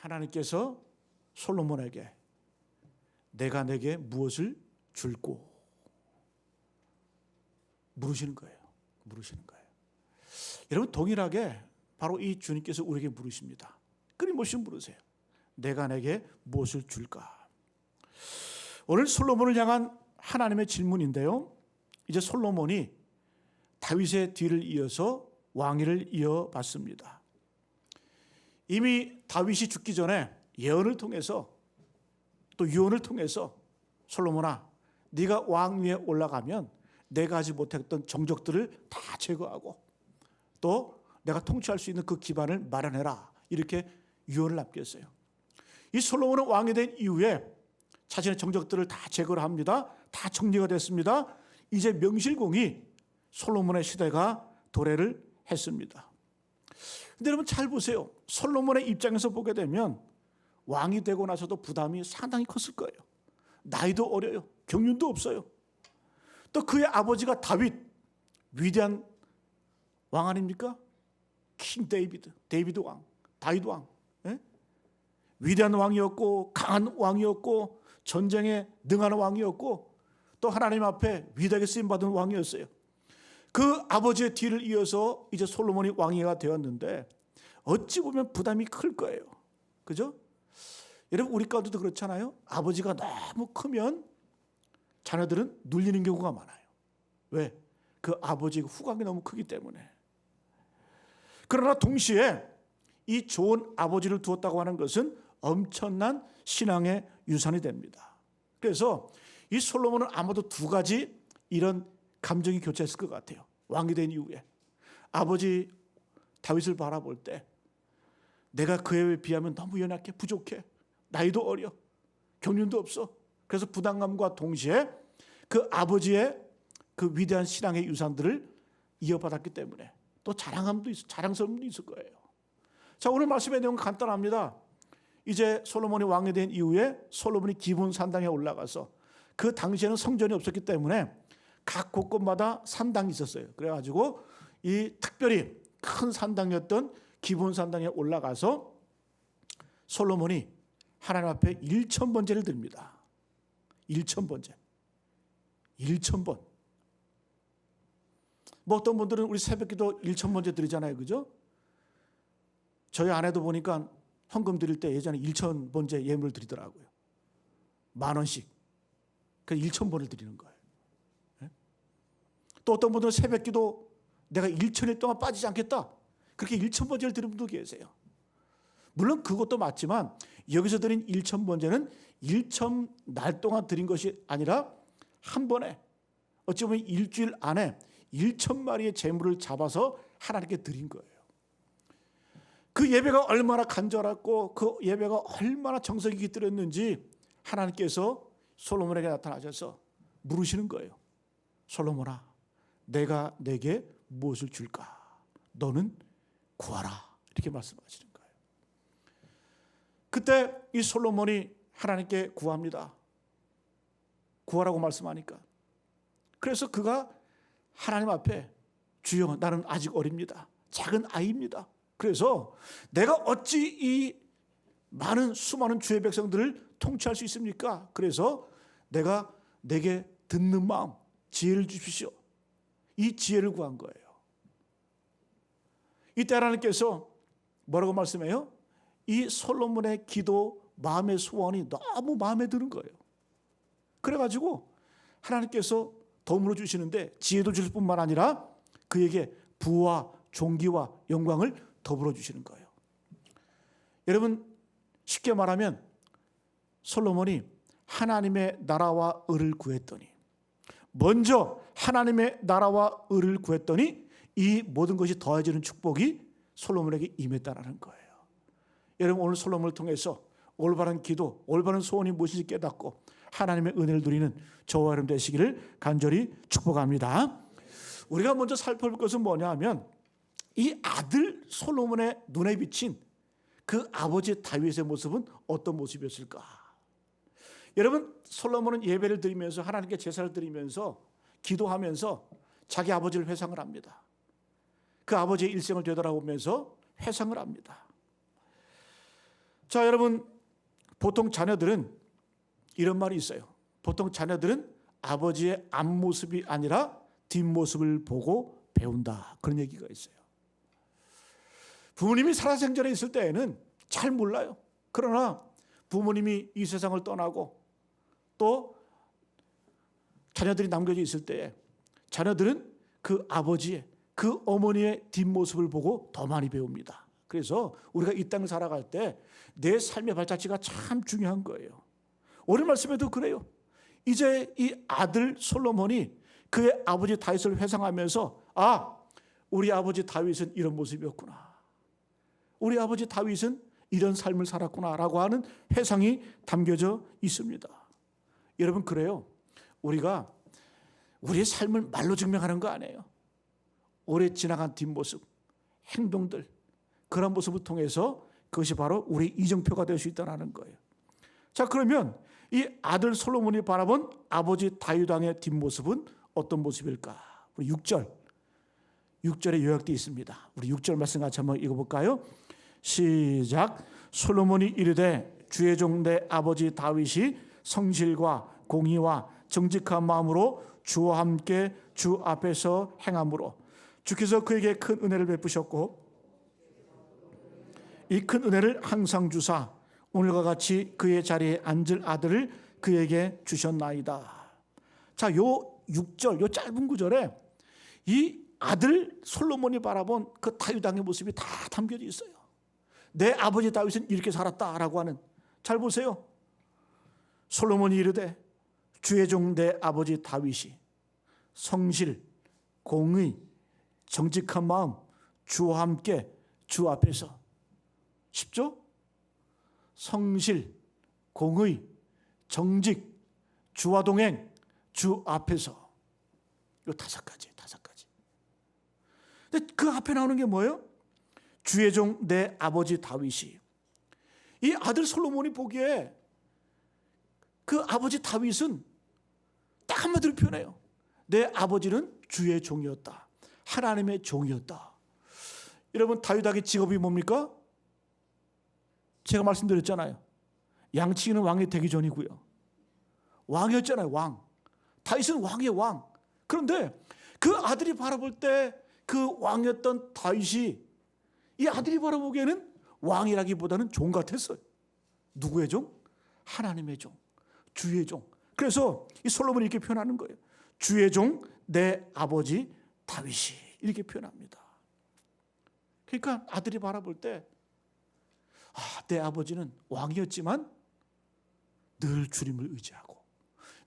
하나님께서 솔로몬에게 내가 내게 무엇을 줄꼬 물으시는 거예요. 여러분, 동일하게 바로 이 주님께서 우리에게 물으십니다. 끊임없이 물으세요. 내가 내게 무엇을 줄까? 오늘 솔로몬을 향한 하나님의 질문인데요, 이제 솔로몬이 다윗의 뒤를 이어서 왕위를 이어받습니다. 이미 다윗이 죽기 전에 예언을 통해서 또 유언을 통해서 솔로몬아, 네가 왕위에 올라가면 내가 하지 못했던 정적들을 다 제거하고 또 내가 통치할 수 있는 그 기반을 마련해라, 이렇게 유언을 남겼어요. 이 솔로몬은 왕이 된 이후에 자신의 정적들을 다 제거를 합니다. 다 정리가 됐습니다. 이제 명실공히 솔로몬의 시대가 도래를 했습니다. 근데 여러분 잘 보세요. 솔로몬의 입장에서 보게 되면 왕이 되고 나서도 부담이 상당히 컸을 거예요. 나이도 어려요. 경륜도 없어요. 또 그의 아버지가 다윗, 위대한 왕 아닙니까? 킹 데이비드 왕, 다윗 왕. 예? 위대한 왕이었고 강한 왕이었고 전쟁에 능한 왕이었고 또 하나님 앞에 위대하게 쓰임받은 왕이었어요. 그 아버지의 뒤를 이어서 이제 솔로몬이 왕위가 되었는데 어찌 보면 부담이 클 거예요. 그죠? 여러분, 우리 가운데도 그렇잖아요. 아버지가 너무 크면 자녀들은 눌리는 경우가 많아요. 왜? 그 아버지의 후광이 너무 크기 때문에. 그러나 동시에 이 좋은 아버지를 두었다고 하는 것은 엄청난 신앙의 유산이 됩니다. 그래서 이 솔로몬은 아마도 두 가지 이런 감정이 교차했을 것 같아요. 왕이 된 이후에 아버지 다윗을 바라볼 때 내가 그에 비하면 너무 연약해, 부족해, 나이도 어려, 경륜도 없어. 그래서 부담감과 동시에 그 아버지의 그 위대한 신앙의 유산들을 이어받았기 때문에 또 자랑스러움도 있을 거예요. 자, 오늘 말씀의 내용은 간단합니다. 이제 솔로몬이 왕이 된 이후에 솔로몬이 기브온 산당에 올라가서, 그 당시에는 성전이 없었기 때문에 각 곳곳마다 산당이 있었어요. 그래가지고 이 특별히 큰 산당이었던 기브온 산당에 올라가서 솔로몬이 하나님 앞에 1000번제를 드립니다. 1000번제. 1000번. 뭐 어떤 분들은 우리 새벽기도 1000번제 드리잖아요. 그죠? 저희 아내도 보니까 헌금 드릴 때 예전에 1000번제 예물을 드리더라고요. 10,000원씩. 그래서 1000번을 드리는 거예요. 또 어떤 분들은 새벽기도 내가 1000일 동안 빠지지 않겠다, 그렇게 1000번제를 드리는 분도 계세요. 물론 그것도 맞지만 여기서 드린 1000번제는 1000날 동안 드린 것이 아니라 한 번에, 어찌 보면 일주일 안에 1000마리의 제물을 잡아서 하나님께 드린 거예요. 그 예배가 얼마나 간절했고 그 예배가 얼마나 정성이 깃들었는지 하나님께서 솔로몬에게 나타나셔서 물으시는 거예요. 솔로몬아, 내가 내게 무엇을 줄까? 너는 구하라. 이렇게 말씀하시는 거예요. 그때 이 솔로몬이 하나님께 구합니다. 구하라고 말씀하니까. 그래서 그가 하나님 앞에, 주여, 나는 아직 어립니다. 작은 아이입니다. 그래서 내가 어찌 이 수많은 주의 백성들을 통치할 수 있습니까? 그래서 내가 내게 듣는 마음, 지혜를 주십시오. 이 지혜를 구한 거예요. 이때 하나님께서 뭐라고 말씀해요? 이 솔로몬의 기도, 마음의 소원이 너무 마음에 드는 거예요. 그래가지고 하나님께서 더불어 주시는데 지혜도 주실 뿐만 아니라 그에게 부와 존귀와 영광을 더불어 주시는 거예요. 여러분, 쉽게 말하면 솔로몬이 하나님의 나라와 의를 구했더니, 먼저 하나님의 나라와 의를 구했더니 이 모든 것이 더해지는 축복이 솔로몬에게 임했다는 거예요. 여러분, 오늘 솔로몬을 통해서 올바른 기도, 올바른 소원이 무엇인지 깨닫고 하나님의 은혜를 누리는 저와 여러분 되시기를 간절히 축복합니다. 우리가 먼저 살펴볼 것은 뭐냐 하면 이 아들 솔로몬의 눈에 비친 그 아버지 다윗의 모습은 어떤 모습이었을까? 여러분, 솔로몬은 예배를 드리면서, 하나님께 제사를 드리면서, 기도하면서 자기 아버지를 회상을 합니다. 그 아버지의 일생을 되돌아보면서 회상을 합니다. 자, 여러분, 보통 자녀들은 이런 말이 있어요. 보통 자녀들은 아버지의 앞모습이 아니라 뒷모습을 보고 배운다. 그런 얘기가 있어요. 부모님이 살아생전에 있을 때에는 잘 몰라요. 그러나 부모님이 이 세상을 떠나고 또 자녀들이 남겨져 있을 때에 자녀들은 그 아버지의, 그 어머니의 뒷모습을 보고 더 많이 배웁니다. 그래서 우리가 이 땅을 살아갈 때 내 삶의 발자취가 참 중요한 거예요. 오늘 말씀에도 그래요. 이제 이 아들 솔로몬이 그의 아버지 다윗을 회상하면서 우리 아버지 다윗은 이런 모습이었구나. 우리 아버지 다윗은 이런 삶을 살았구나 라고 하는 회상이 담겨져 있습니다. 여러분, 그래요. 우리가 우리의 삶을 말로 증명하는 거 아니에요. 오래 지나간 뒷모습, 행동들, 그런 모습을 통해서 그것이 바로 우리 이정표가 될 수 있다는 거예요. 자, 그러면 이 아들 솔로몬이 바라본 아버지 다윗 왕의 뒷모습은 어떤 모습일까? 우리 6절에 요약되어 있습니다. 우리 6절 말씀 같이 한번 읽어볼까요? 시작. 솔로몬이 이르되 주의 종 내 아버지 다윗이 성실과 공의와 정직한 마음으로 주와 함께 주 앞에서 행함으로 주께서 그에게 큰 은혜를 베푸셨고 이 큰 은혜를 항상 주사 오늘과 같이 그의 자리에 앉을 아들을 그에게 주셨나이다. 자, 요 6절, 요 짧은 구절에 이 아들 솔로몬이 바라본 그 다윗 왕의 모습이 다 담겨져 있어요. 내 아버지 다윗은 이렇게 살았다라고 하는. 잘 보세요. 솔로몬이 이르되 주의 종 내 아버지 다윗이 성실, 공의, 정직한 마음, 주와 함께 주 앞에서. 쉽죠? 성실, 공의, 정직, 주와 동행, 주 앞에서. 이 5가지. 근데 그 앞에 나오는 게 뭐예요? 주의 종 내 아버지 다윗이. 이 아들 솔로몬이 보기에 그 아버지 다윗은 딱 한마디로 표현해요. 내 아버지는 주의 종이었다. 하나님의 종이었다. 여러분, 다윗 왕의 직업이 뭡니까? 제가 말씀드렸잖아요. 양치기는 왕이 되기 전이고요. 왕이었잖아요. 왕. 다윗은 왕의 왕. 그런데 그 아들이 바라볼 때 그 왕이었던 다윗이 이 아들이 바라보기에는 왕이라기보다는 종 같았어요. 누구의 종? 하나님의 종, 주의 종. 그래서 이 솔로몬이 이렇게 표현하는 거예요. 주의 종 내 아버지 다윗이 이렇게 표현합니다. 그러니까 아들이 바라볼 때 내 아버지는 왕이었지만 늘 주님을 의지하고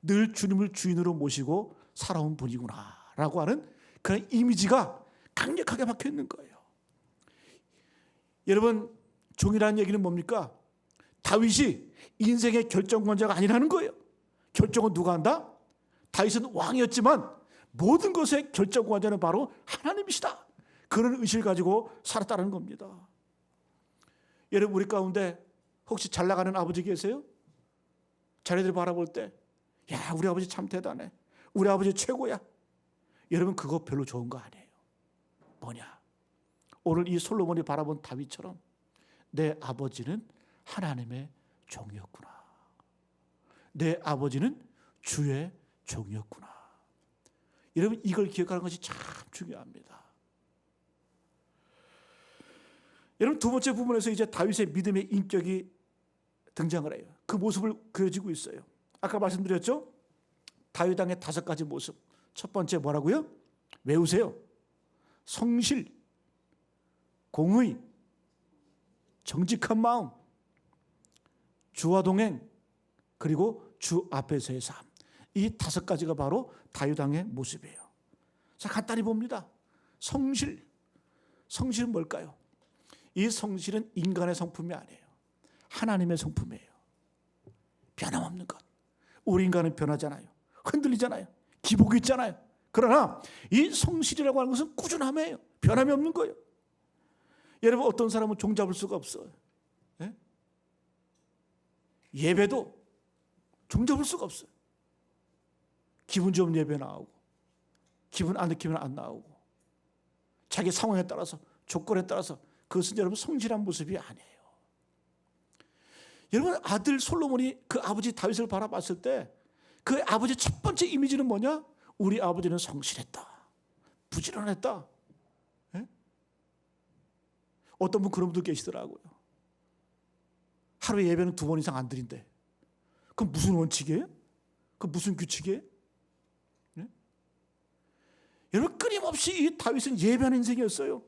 늘 주님을 주인으로 모시고 살아온 분이구나 라고 하는 그런 이미지가 강력하게 박혀 있는 거예요. 여러분, 종이라는 얘기는 뭡니까? 다윗이 인생의 결정권자가 아니라는 거예요. 결정은 누가 한다? 다윗은 왕이었지만 모든 것의 결정권자는 바로 하나님이시다. 그런 의식을 가지고 살았다는 겁니다. 여러분, 우리 가운데 혹시 잘 나가는 아버지 계세요? 자녀들 바라볼 때 야, 우리 아버지 참 대단해. 우리 아버지 최고야. 여러분, 그거 별로 좋은 거 아니에요. 뭐냐? 오늘 이 솔로몬이 바라본 다윗처럼 내 아버지는 하나님의 종이었구나. 내 아버지는 주의 종이었구나. 여러분, 이걸 기억하는 것이 참 중요합니다. 여러분, 두 번째 부분에서 이제 다윗의 믿음의 인격이 등장을 해요. 그 모습을 그려지고 있어요. 아까 말씀드렸죠? 다윗 왕의 5가지 모습. 첫 번째 뭐라고요? 외우세요. 성실, 공의, 정직한 마음, 주와 동행, 그리고 주 앞에서의 삶. 이 5가지가 바로 다윗 왕의 모습이에요. 자, 간단히 봅니다. 성실. 성실은 뭘까요? 이 성실은 인간의 성품이 아니에요. 하나님의 성품이에요. 변함없는 것. 우리 인간은 변하잖아요. 흔들리잖아요. 기복이 있잖아요. 그러나 이 성실이라고 하는 것은 꾸준함이에요. 변함이 없는 거예요. 여러분, 어떤 사람은 종 잡을 수가 없어요. 예? 예배도 종 잡을 수가 없어요. 기분 좋으면 예배 나오고 기분 안 느끼면 안 나오고 자기 상황에 따라서 조건에 따라서 그것은 여러분 성실한 모습이 아니에요. 여러분, 아들 솔로몬이 그 아버지 다윗을 바라봤을 때 그 아버지의 첫 번째 이미지는 뭐냐? 우리 아버지는 성실했다, 부지런했다. 예? 어떤 분 그런 분들 계시더라고요. 하루에 예배는 2번 이상 안 드린대. 그럼 무슨 원칙이에요? 그 무슨 규칙이에요? 예? 여러분, 끊임없이 이 다윗은 예배하는 인생이었어요.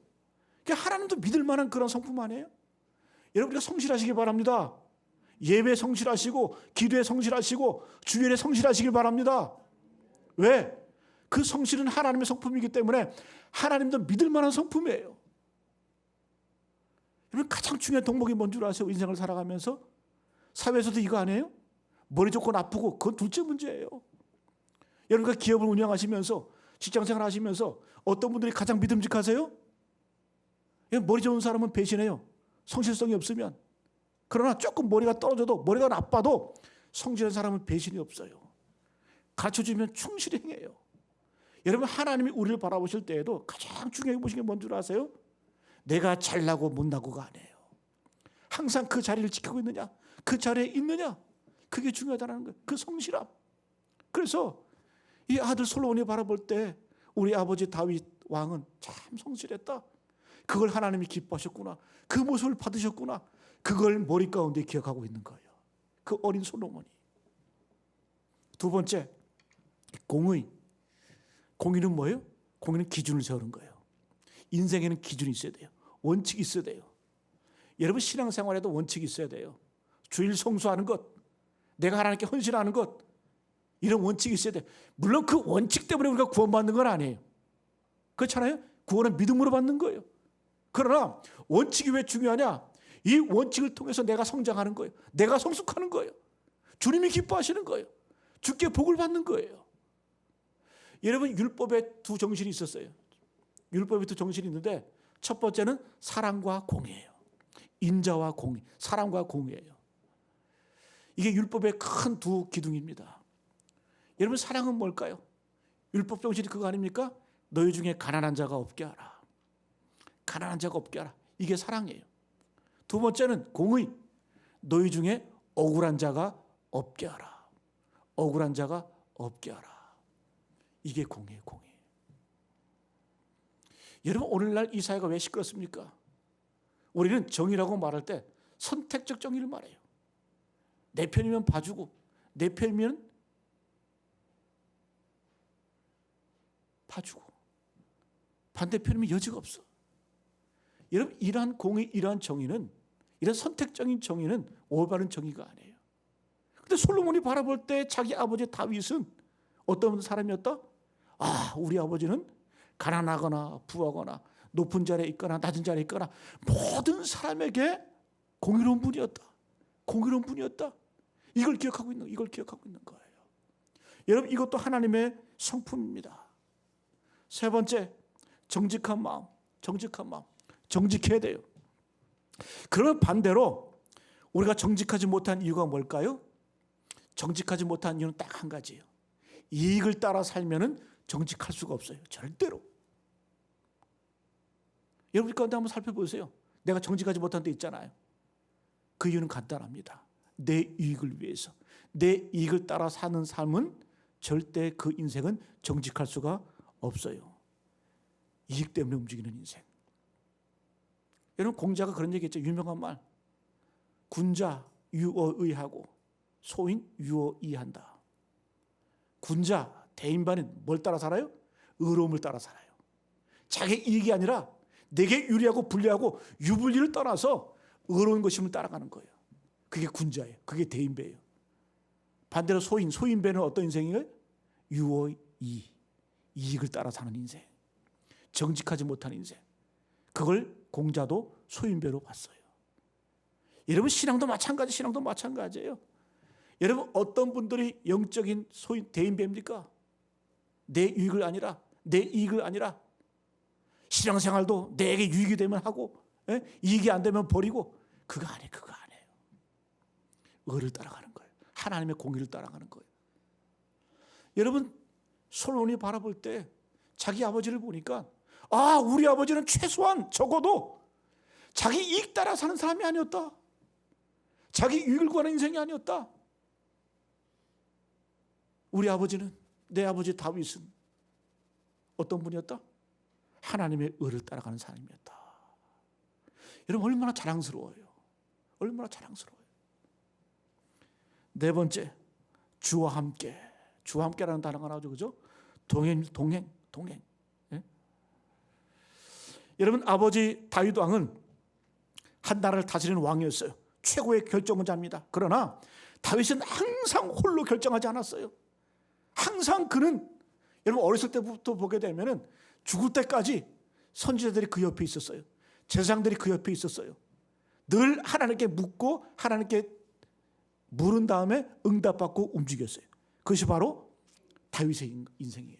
그러니까 하나님도 믿을 만한 그런 성품 아니에요? 여러분, 우리가 성실하시기 바랍니다. 예배에 성실하시고 기도에 성실하시고 주일에 성실하시길 바랍니다. 왜? 그 성실은 하나님의 성품이기 때문에 하나님도 믿을 만한 성품이에요. 여러분, 가장 중요한 덕목이 뭔 줄 아세요? 인생을 살아가면서 사회에서도 이거 아니에요? 머리 좋고 나쁘고 그건 둘째 문제예요. 여러분가 기업을 운영하시면서 직장생활 하시면서 어떤 분들이 가장 믿음직하세요? 머리 좋은 사람은 배신해요. 성실성이 없으면. 그러나 조금 머리가 떨어져도, 머리가 나빠도 성실한 사람은 배신이 없어요. 가르쳐주면 충실히 행해요. 여러분, 하나님이 우리를 바라보실 때에도 가장 중요하게 보시는 게 뭔 줄 아세요? 내가 잘나고 못나고가 아니에요. 항상 그 자리를 지키고 있느냐, 그 자리에 있느냐, 그게 중요하다는 거예요. 그 성실함. 그래서 이 아들 솔로몬이 바라볼 때 우리 아버지 다윗 왕은 참 성실했다, 그걸 하나님이 기뻐하셨구나, 그 모습을 받으셨구나, 그걸 머리 가운데 기억하고 있는 거예요. 그 어린 솔로몬이. 두 번째, 공의. 공의는 뭐예요? 공의는 기준을 세우는 거예요. 인생에는 기준이 있어야 돼요. 원칙이 있어야 돼요. 여러분, 신앙생활에도 원칙이 있어야 돼요. 주일 성수하는 것, 내가 하나님께 헌신하는 것, 이런 원칙이 있어야 돼요. 물론 그 원칙 때문에 우리가 구원받는 건 아니에요. 그렇잖아요? 구원은 믿음으로 받는 거예요. 그러나 원칙이 왜 중요하냐? 이 원칙을 통해서 내가 성장하는 거예요. 내가 성숙하는 거예요. 주님이 기뻐하시는 거예요. 주께 복을 받는 거예요. 여러분, 율법에 두 정신이 있었어요. 율법에 두 정신이 있는데 첫 번째는 사랑과 공의예요. 인자와 공의, 사랑과 공의예요. 이게 율법의 큰 두 기둥입니다. 여러분, 사랑은 뭘까요? 율법 정신이 그거 아닙니까? 너희 중에 가난한 자가 없게 하라. 가난한 자가 없게 하라. 이게 사랑이에요. 두 번째는 공의. 너희 중에 억울한 자가 없게 하라. 억울한 자가 없게 하라. 이게 공의예요, 공의. 여러분, 오늘날 이 사회가 왜 시끄럽습니까? 우리는 정의라고 말할 때 선택적 정의를 말해요. 내 편이면 봐주고 내 편이면 봐주고 반대편이면 여지가 없어. 여러분, 이러한 공의, 이러한 정의는, 이런 선택적인 정의는 올바른 정의가 아니에요. 그런데 솔로몬이 바라볼 때 자기 아버지 다윗은 어떤 사람이었다? 아, 우리 아버지는 가난하거나 부하거나 높은 자리에 있거나 낮은 자리에 있거나 모든 사람에게 공의로운 분이었다. 공의로운 분이었다. 이걸 기억하고 있는 거예요. 여러분, 이것도 하나님의 성품입니다. 세 번째, 정직한 마음. 정직해야 돼요. 그러면 반대로 우리가 정직하지 못한 이유가 뭘까요? 정직하지 못한 이유는 딱 한 가지예요. 이익을 따라 살면은 정직할 수가 없어요. 절대로. 여러분 가운데 한번 살펴보세요. 내가 정직하지 못한 데 있잖아요. 그 이유는 간단합니다. 내 이익을 위해서. 내 이익을 따라 사는 삶은 절대 그 인생은 정직할 수가 없어요. 이익 때문에 움직이는 인생. 여러분, 공자가 그런 얘기했죠. 유명한 말. 군자 유어의하고 소인 유어이한다. 군자, 대인반은 뭘 따라 살아요? 의로움을 따라 살아요. 자기 이익이 아니라 내게 유리하고 불리하고 유불리를 떠나서 의로운 것임을 따라가는 거예요. 그게 군자예요. 그게 대인배예요. 반대로 소인배는 어떤 인생이에요? 유어이, 이익을 따라 사는 인생. 정직하지 못한 인생. 그걸 공자도 소인배로 봤어요. 여러분, 신앙도 마찬가지예요. 여러분, 어떤 분들이 영적인 대인배입니까? 내 이익을 아니라 신앙생활도 내게 유익이 되면 하고, 이익이 안 되면 버리고, 그거 아니에요. 의를 따라가는 거예요. 하나님의 공의를 따라가는 거예요. 여러분, 솔로몬이 바라볼 때 자기 아버지를 보니까, 아, 우리 아버지는 최소한 적어도 자기 이익 따라 사는 사람이 아니었다. 자기 유익을 구하는 인생이 아니었다. 우리 아버지는, 내 아버지 다윗은 어떤 분이었다? 하나님의 의를 따라가는 사람이었다. 여러분 얼마나 자랑스러워요. 얼마나 자랑스러워요. 네 번째, 주와 함께. 주와 함께라는 단어가 나오죠. 그죠? 동행. 예? 여러분 아버지 다윗 왕은 한 나라를 다스리는 왕이었어요. 최고의 결정자입니다. 그러나 다윗은 항상 홀로 결정하지 않았어요. 항상 그는, 여러분 어렸을 때부터 보게 되면은 죽을 때까지 선지자들이 그 옆에 있었어요. 제사장들이 그 옆에 있었어요. 늘 하나님께 묻고 하나님께 물은 다음에 응답받고 움직였어요. 그것이 바로 다윗의 인생이에요.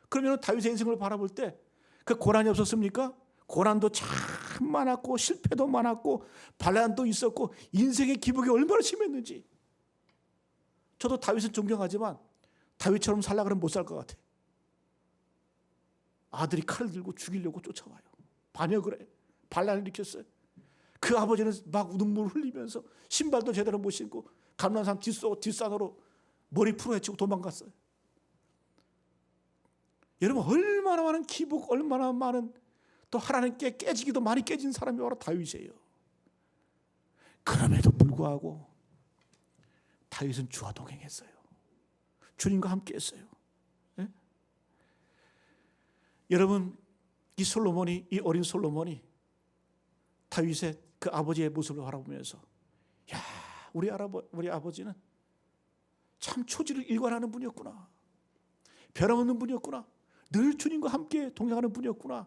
그러면 다윗의 인생을 바라볼 때 그 고난이 없었습니까? 고난도 참 많았고 실패도 많았고 반란도 있었고 인생의 기복이 얼마나 심했는지. 저도 다윗은 존경하지만 다윗처럼 살려고 하면 못 살 것 같아요. 아들이 칼을 들고 죽이려고 쫓아와요. 반역을 해요. 반란을 일으켰어요. 그 아버지는 막 눈물을 흘리면서 신발도 제대로 못 신고 감난산 뒷산으로 머리 풀어 헤치고 도망갔어요. 여러분 얼마나 많은 기복, 얼마나 많은 또 하나님께 깨지기도 많이 깨진 사람이 바로 다윗이에요. 그럼에도 불구하고 다윗은 주와 동행했어요. 주님과 함께 했어요. 네? 여러분 이 어린 솔로몬이 다윗의 그 아버지의 모습을 바라보면서 야, 우리 아버지는 참 초지를 일관하는 분이었구나. 변함없는 분이었구나. 늘 주님과 함께 동행하는 분이었구나.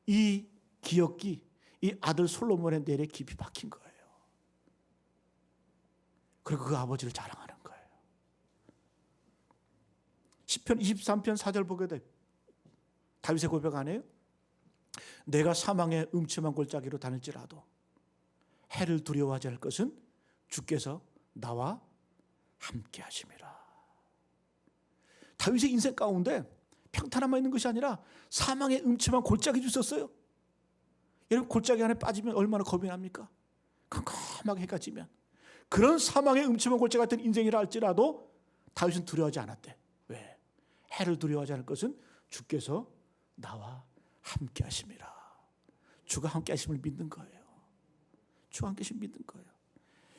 이 기억이 이 아들 솔로몬의 뇌에 깊이 박힌 거예요. 그리고 그 아버지를 자랑하는 거예요. 시편 23편 4절 보게 돼. 다윗의 고백 아니에요? 내가 사망의 음침한 골짜기로 다닐지라도 해를 두려워하지 않을 것은 주께서 나와 함께 하심이라. 다윗의 인생 가운데 평탄함만 있는 것이 아니라 사망의 음침한 골짜기도 있었어요. 여러분 골짜기 안에 빠지면 얼마나 겁이 납니까? 컴컴하게 해가 지면. 그런 사망의 음침한 골짜기 같은 인생이라 할지라도 다윗은 두려워하지 않았대. 왜? 해를 두려워하지 않을 것은 주께서 나와 함께 하심이라. 주가 함께 하심을 믿는 거예요. 주가 함께 하심을 믿는 거예요.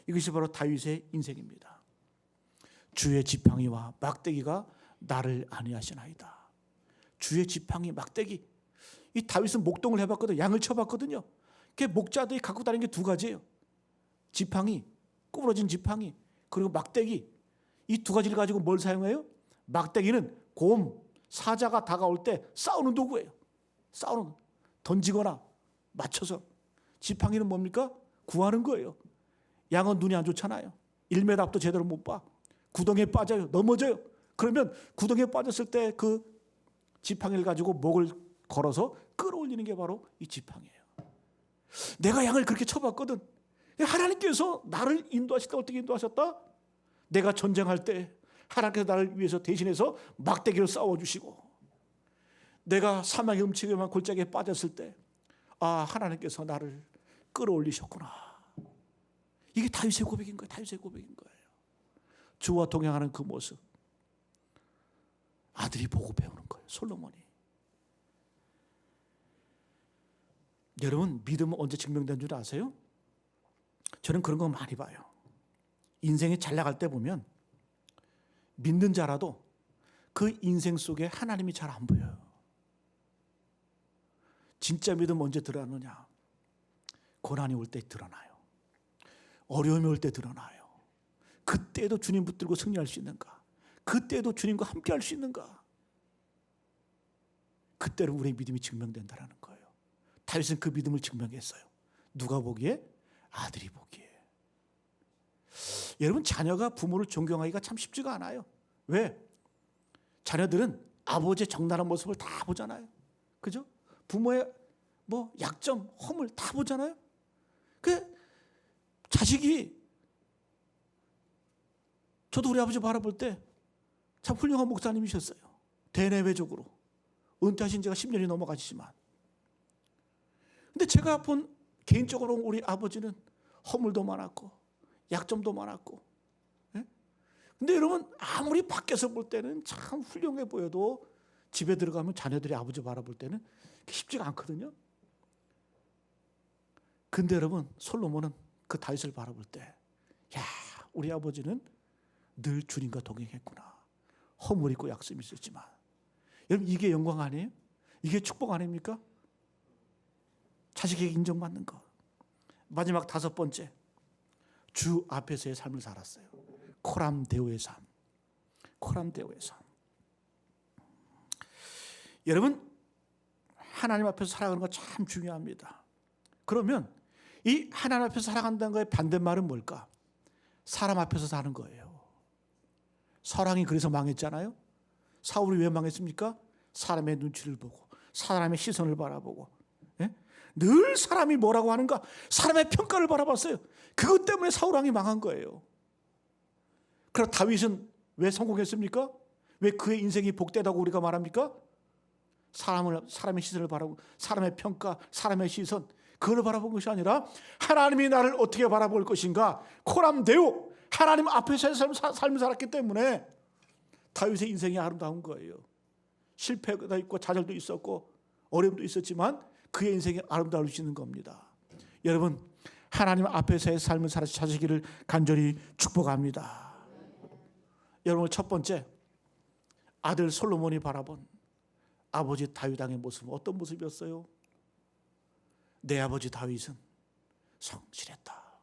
이것이 바로 다윗의 인생입니다. 주의 지팡이와 막대기가 나를 안위하시나이다. 주의 지팡이, 막대기. 이 다윗은 목동을 해봤거든요. 양을 쳐봤거든요. 그 목자들이 갖고 다니는 게 두 가지예요. 지팡이, 구부러진 지팡이, 그리고 막대기. 이 두 가지를 가지고 뭘 사용해요? 막대기는 곰, 사자가 다가올 때 싸우는 도구예요. 싸우는, 던지거나 맞춰서. 지팡이는 뭡니까? 구하는 거예요. 양은 눈이 안 좋잖아요. 1m 앞도 제대로 못 봐. 구덩이에 빠져요. 넘어져요. 그러면 구덩이에 빠졌을 때 그 지팡이를 가지고 목을 걸어서 끌어올리는 게 바로 이 지팡이에요. 내가 양을 그렇게 쳐봤거든. 하나님께서 나를 인도하실 때 어떻게 인도하셨다? 내가 전쟁할 때 하나님께서 나를 위해서 대신해서 막대기로 싸워주시고, 내가 사막의 음침한 골짜기에 빠졌을 때 하나님께서 나를 끌어올리셨구나. 이게 다윗의 고백인 거예요. 다윗의 고백인 거예요. 주와 동행하는 그 모습 아들이 보고 배우는 거예요. 솔로몬이. 여러분 믿음은 언제 증명된 줄 아세요? 저는 그런 거 많이 봐요. 인생이 잘 나갈 때 보면 믿는 자라도 그 인생 속에 하나님이 잘 안 보여요. 진짜 믿음 언제 드러나느냐? 고난이 올 때 드러나요. 어려움이 올 때 드러나요. 그때도 주님 붙들고 승리할 수 있는가? 그때도 주님과 함께 할 수 있는가? 그때는 우리의 믿음이 증명된다는 거예요. 다윗은 그 믿음을 증명했어요. 누가 보기에? 아들이 보기에. 여러분 자녀가 부모를 존경하기가 참 쉽지가 않아요. 왜? 자녀들은 아버지의 적나라한 모습을 다 보잖아요. 그죠? 부모의 약점, 허물 다 보잖아요. 그 자식이, 저도 우리 아버지 바라볼 때 참 훌륭한 목사님이셨어요. 대내외적으로 은퇴하신 지가 10년이 넘어가시지만, 근데 제가 본 개인적으로 우리 아버지는 허물도 많았고 약점도 많았고. 예? 근데 여러분 아무리 밖에서 볼 때는 참 훌륭해 보여도 집에 들어가면 자녀들이 아버지 바라볼 때는 쉽지가 않거든요. 근데 여러분 솔로몬은 그 다윗을 바라볼 때, 야, 우리 아버지는 늘 주님과 동행했구나. 허물 있고 약점이 있었지만. 여러분 이게 영광 아니에요? 이게 축복 아닙니까? 자식에게 인정받는 것. 마지막 5번째, 주 앞에서의 삶을 살았어요. 코람데오의 삶. 코람데오의 삶. 여러분 하나님 앞에서 살아가는 거 참 중요합니다. 그러면 이 하나님 앞에서 살아간다는 거의 반대말은 뭘까? 사람 앞에서 사는 거예요. 사랑이 그래서 망했잖아요. 사울이 왜 망했습니까? 사람의 눈치를 보고 사람의 시선을 바라보고, 예? 늘 사람이 뭐라고 하는가? 사람의 평가를 바라봤어요. 그것 때문에 사울 왕이 망한 거예요. 그럼 다윗은 왜 성공했습니까? 왜 그의 인생이 복되다고 우리가 말합니까? 사람의 시선을 바라보고 사람의 평가, 사람의 시선, 그걸 바라본 것이 아니라 하나님이 나를 어떻게 바라볼 것인가? 코람데오, 하나님 앞에서의 삶을 살았기 때문에 다윗의 인생이 아름다운 거예요. 실패가 있고 좌절도 있었고 어려움도 있었지만 그의 인생이 아름다워지는 겁니다. 여러분 하나님 앞에서의 삶을 사시기를 간절히 축복합니다. 여러분 첫 번째, 아들 솔로몬이 바라본 아버지 다윗 왕의 모습은 어떤 모습이었어요? 내 아버지 다윗은 성실했다,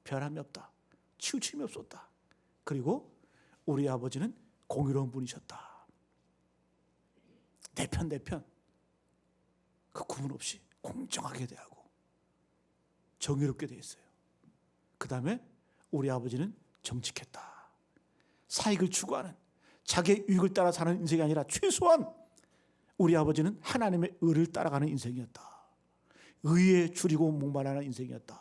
변함이 없다, 치우침이 없었다. 그리고 우리 아버지는 공의로운 분이셨다. 내 편 그 구분 없이 공정하게 대하고 정의롭게 대했어요. 그 다음에 우리 아버지는 정직했다. 사익을 추구하는, 자기의 유익을 따라 사는 인생이 아니라 최소한 우리 아버지는 하나님의 의를 따라가는 인생이었다. 의에 줄이고 목말라는 인생이었다.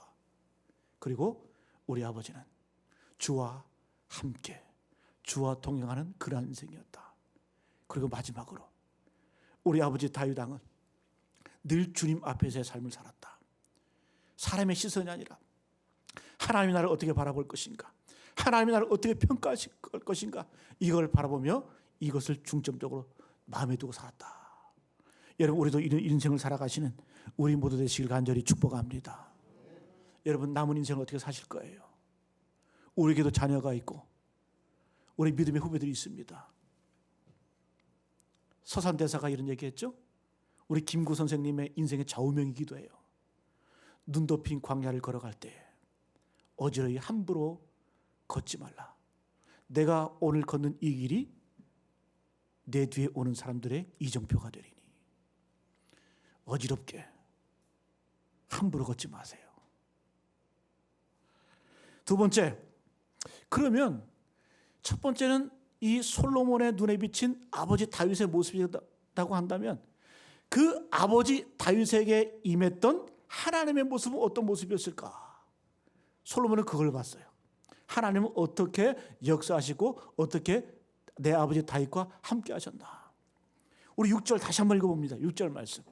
그리고 우리 아버지는 주와 함께, 주와 동행하는 그러한 인생이었다. 그리고 마지막으로 우리 아버지 다윗 왕은 늘 주님 앞에서의 삶을 살았다. 사람의 시선이 아니라 하나님이 나를 어떻게 바라볼 것인가, 하나님이 나를 어떻게 평가하실 것인가, 이걸 바라보며 이것을 중점적으로 마음에 두고 살았다. 여러분 우리도 이런 인생을 살아가시는 우리 모두 되시길 간절히 축복합니다. 여러분 남은 인생을 어떻게 사실 거예요? 우리에게도 자녀가 있고 우리 믿음의 후배들이 있습니다. 서산대사가 이런 얘기했죠. 우리 김구 선생님의 인생의 좌우명이기도 해요. 눈 덮인 광야를 걸어갈 때 어지러이 함부로 걷지 말라. 내가 오늘 걷는 이 길이 내 뒤에 오는 사람들의 이정표가 되리니 어지럽게 함부로 걷지 마세요. 두 번째, 그러면 첫 번째는 이 솔로몬의 눈에 비친 아버지 다윗의 모습이라고 한다면 그 아버지 다윗에게 임했던 하나님의 모습은 어떤 모습이었을까? 솔로몬은 그걸 봤어요. 하나님은 어떻게 역사하시고 어떻게 내 아버지 다윗과 함께 하셨나. 우리 6절 다시 한번 읽어봅니다. 6절 말씀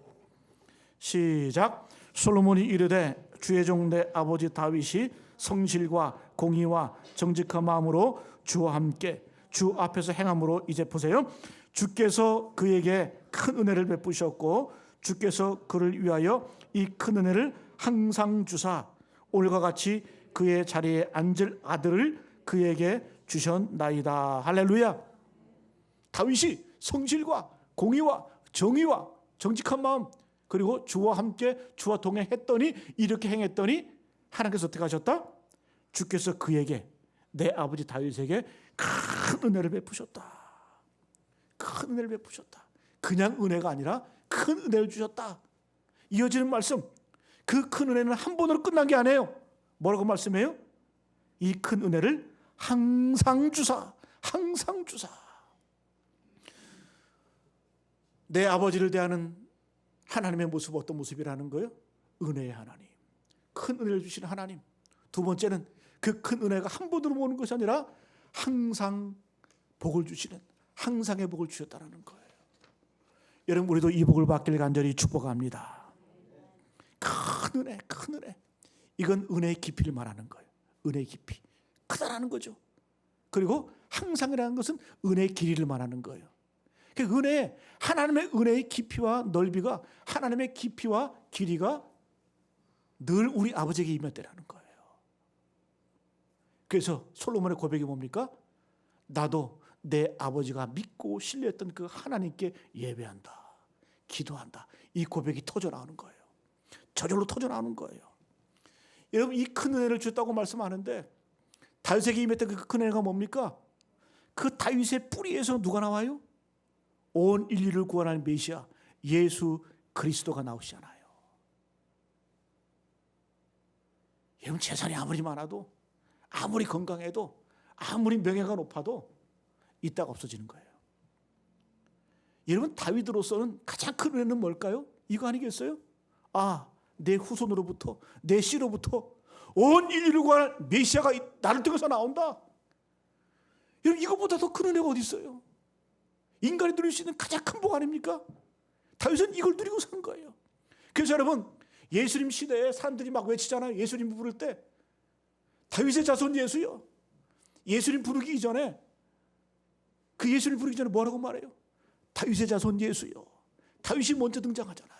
시작. 솔로몬이 이르되 주의 종 내 아버지 다윗이 성실과 공의와 정직한 마음으로 주와 함께 주 앞에서 행함으로 이제 보세요. 주께서 그에게 큰 은혜를 베푸셨고 주께서 그를 위하여 이 큰 은혜를 항상 주사 오늘과 같이 그의 자리에 앉을 아들을 그에게 주셨나이다. 할렐루야. 다윗이 성실과 공의와 정의와 정직한 마음 그리고 주와 함께 주와 동행했더니 이렇게 행했더니 하나님께서 어떻게 하셨다? 주께서 그에게 내 아버지 다윗에게 큰 은혜를 베푸셨다. 큰 은혜를 베푸셨다. 그냥 은혜가 아니라 큰 은혜를 주셨다. 이어지는 말씀, 그 큰 은혜는 한 번으로 끝난 게 아니에요. 뭐라고 말씀해요? 이 큰 은혜를 항상 주사, 항상 주사. 내 아버지를 대하는 하나님의 모습은 어떤 모습이라는 거예요? 은혜의 하나님, 큰 은혜를 주시는 하나님. 두 번째는 그 큰 은혜가 한 번으로 오는 것이 아니라 항상 복을 주시는, 항상의 복을 주셨다는 거예요. 여러분 우리도 이 복을 받길 간절히 축복합니다. 큰 은혜, 큰 은혜. 이건 은혜의 깊이를 말하는 거예요. 은혜의 깊이 크다라는 거죠. 그리고 항상이라는 것은 은혜의 길이를 말하는 거예요. 은혜, 하나님의 은혜의 깊이와 넓이가, 하나님의 깊이와 길이가 늘 우리 아버지에게 임했다라는 거예요. 그래서 솔로몬의 고백이 뭡니까? 나도 내 아버지가 믿고 신뢰했던 그 하나님께 예배한다, 기도한다. 이 고백이 터져나오는 거예요. 저절로 터져나오는 거예요. 여러분, 이 큰 은혜를 주셨다고 말씀하는데 다윗에게 임했던 그 큰 은혜가 뭡니까? 그 다윗의 뿌리에서 누가 나와요? 온 인류를 구원하는 메시아 예수 그리스도가 나오시잖아요. 여러분, 재산이 아무리 많아도, 아무리 건강해도, 아무리 명예가 높아도 이따가 없어지는 거예요. 여러분, 다윗으로서는 가장 큰 은혜는 뭘까요? 이거 아니겠어요? 내 후손으로부터, 내 씨로부터 온 인류를 구할 메시아가 나를 통해서 나온다. 여러분, 이거보다 더 큰 은혜가 어디 있어요? 인간이 누릴 수 있는 가장 큰 복 아닙니까? 다윗은 이걸 누리고 산 거예요. 그래서 여러분, 예수님 시대에 사람들이 막 외치잖아요. 예수님 부를 때 다윗의 자손 예수요. 예수님 부르기 이전에, 그 예수님 부르기 전에 뭐라고 말해요? 다윗의 자손 예수요. 다윗이 먼저 등장하잖아요.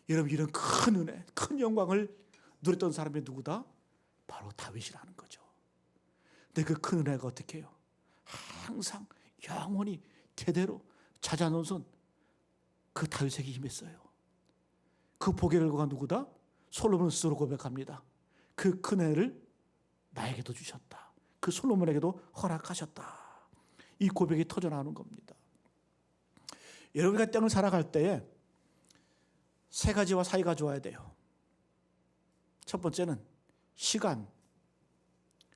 여러분, 이런 큰 은혜, 큰 영광을 누렸던 사람이 누구다? 바로 다윗이라는 거죠. 근데 그 큰 은혜가 어떻게 해요? 항상 영원히 대대로 자자손손 그 다윗에게 임했어요. 그 복의 결과가 누구다? 솔로몬 스스로 고백합니다. 그 큰 은혜를 나에게도 주셨다. 그 솔로몬에게도 허락하셨다. 이 고백이 터져나오는 겁니다. 여러분과 땅을 살아갈 때에 세 가지와 사이가 좋아야 돼요. 첫 번째는 시간,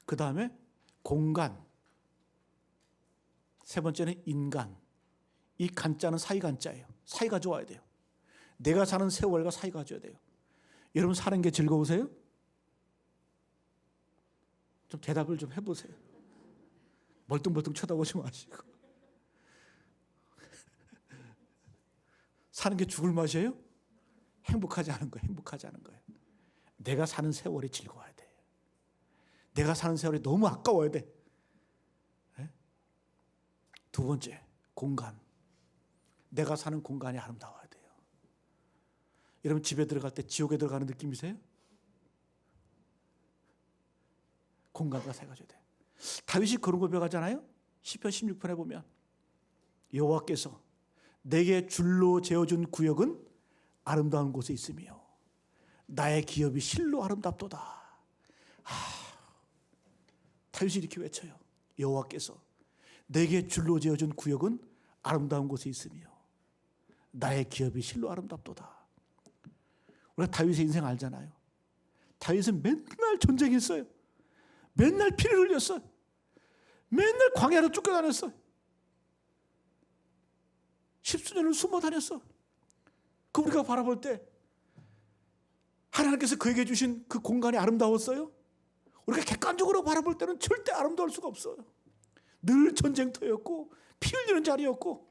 그 다음에 공간, 세 번째는 인간. 이 간자는 사이간자예요. 사이가 좋아야 돼요. 내가 사는 세월과 사이가 좋아야 돼요. 여러분, 사는 게 즐거우세요? 좀 대답을 좀 해보세요. 멀뚱멀뚱 쳐다보지 마시고. 사는 게 죽을 맛이에요? 행복하지 않은 거예요. 행복하지 않은 거예요. 내가 사는 세월이 즐거워야 돼. 내가 사는 세월이 너무 아까워야 돼. 네? 두 번째, 공간. 내가 사는 공간이 아름다워야 돼요. 여러분, 집에 들어갈 때 지옥에 들어가는 느낌이세요? 공간과 사이가 줘야 돼요. 다윗이 그런 고백하잖아요. 시편 16편에 보면 여호와께서 내게 줄로 재어준 구역은 아름다운 곳에 있으며 나의 기업이 실로 아름답도다. 다윗이 이렇게 외쳐요. 여호와께서 내게 줄로 재어준 구역은 아름다운 곳에 있으며 나의 기업이 실로 아름답도다. 우리가 다윗의 인생 알잖아요. 다윗은 맨날 전쟁했어요. 맨날 피를 흘렸어요. 맨날 광야로 쫓겨다녔어요. 십수년을 숨어 다녔어. 그 우리가 바라볼 때 하나님께서 그에게 주신 그 공간이 아름다웠어요? 우리가 객관적으로 바라볼 때는 절대 아름다울 수가 없어요. 늘 전쟁터였고 피 흘리는 자리였고.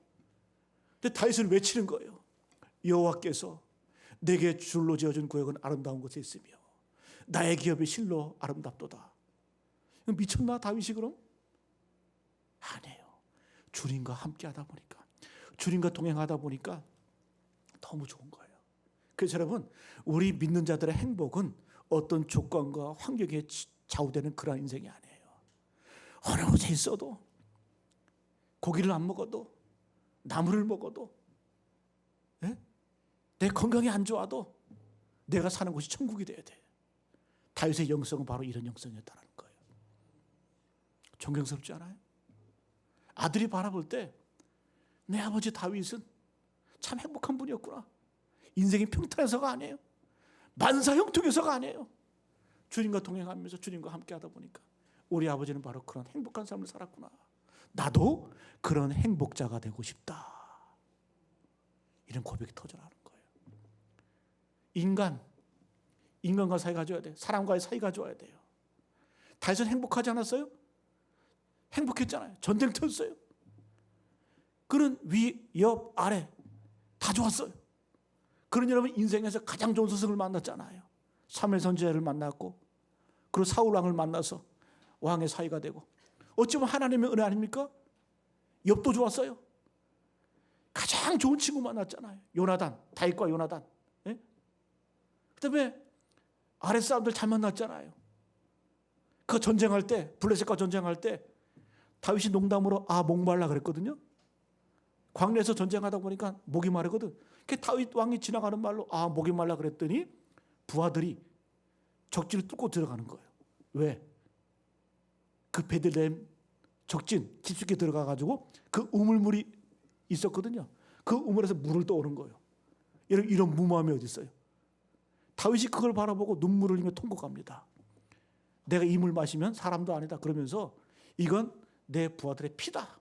근데 다윗은 외치는 거예요. 여호와께서 내게 줄로 지어준 구역은 아름다운 곳에 있으며 나의 기업이 실로 아름답도다. 미쳤나 다윗이 그럼? 아니에요. 주님과 함께 하다 보니까, 주님과 동행하다 보니까 너무 좋은 거예요. 그래서 여러분, 우리 믿는 자들의 행복은 어떤 조건과 환경에 좌우되는 그런 인생이 아니에요. 어느 곳에 있어도, 고기를 안 먹어도, 나물을 먹어도, 내 건강이 안 좋아도 내가 사는 곳이 천국이 돼야 돼. 다윗의 영성은 바로 이런 영성이었다는 거예요. 존경스럽지 않아요? 아들이 바라볼 때 내 아버지 다윗은 참 행복한 분이었구나. 인생이 평탄해서가 아니에요. 만사형통해서가 아니에요. 주님과 동행하면서 주님과 함께 하다 보니까 우리 아버지는 바로 그런 행복한 삶을 살았구나. 나도 그런 행복자가 되고 싶다. 이런 고백이 터져나오는 거예요. 인간과 사이가 좋아야 돼요. 사람과의 사이가 좋아야 돼요. 다윗은 행복하지 않았어요? 행복했잖아요. 전쟁터였어요. 그는 위, 옆, 아래 다 좋았어요. 그런 여러분 인생에서 가장 좋은 스승을 만났잖아요. 사무엘 선지자를 만났고 그리고 사울 왕을 만나서 왕의 사이가 되고, 어찌보면 하나님의 은혜 아닙니까? 욥도 좋았어요. 가장 좋은 친구 만났잖아요. 요나단, 다윗과 요나단. 예? 그다음에 아랫 사람들 잘 만났잖아요. 그 전쟁할 때, 블레셋과 전쟁할 때 다윗이 농담으로 목말라 그랬거든요. 광야에서 전쟁하다 보니까 목이 마르거든. 그 다윗 왕이 지나가는 말로 목이 말라 그랬더니 부하들이 적진을 뚫고 들어가는 거예요. 왜? 그 베들레헴 적진 깊숙이 들어가 가지고 그 우물물이 있었거든요. 그 우물에서 물을 떠오른 거예요. 이런 무모함이 어디 있어요? 다윗이 그걸 바라보고 눈물을 흘리며 통곡합니다. 내가 이 물 마시면 사람도 아니다. 그러면서 이건 내 부하들의 피다.